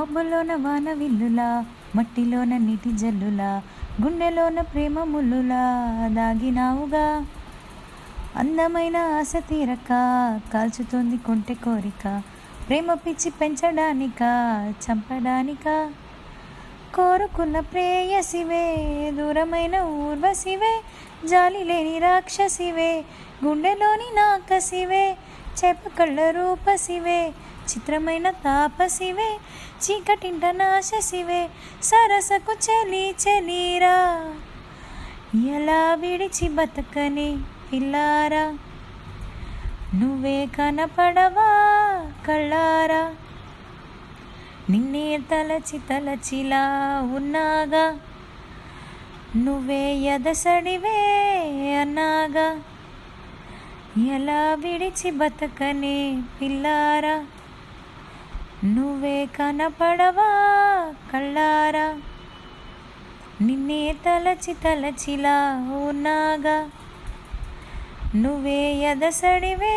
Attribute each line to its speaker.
Speaker 1: మబ్బులోన వాన విల్లులా, మట్టిలోన నీటి జల్లులా, గుండెలోన ప్రేమ ముల్లులా దాగినావుగా. అందమైన ఆశ తీరక కాల్చుతోంది కొంటె కోరిక, ప్రేమ పిచ్చి పెంచడానిక చంపడానిక. కోరుకున్న ప్రేయసివే, దూరమైన ఊర్వశివే, జాలి లేని రాక్షసివే, గుండెలోని నాకసివే, చేపకళ్ళ రూపసివే, చిత్రమైన తాపసివే, చీకటింట నాశసివే, సరసకు చలి చలీరా. ఎలా విడిచి బతకని పిల్లారా, నువ్వే కనపడవా కళ్ళారా. నిన్నే తలచి తలచిలా ఉన్నాగా, నువ్వే ఎదసడివే అన్నాగా. ఎలా విడిచి బతకనే పిల్లారా, నువ్వే కనపడవా కళ్ళారా. నిన్నే తలచి తలచిలా ఉన్నాగా, నువ్వే ఎదసడివే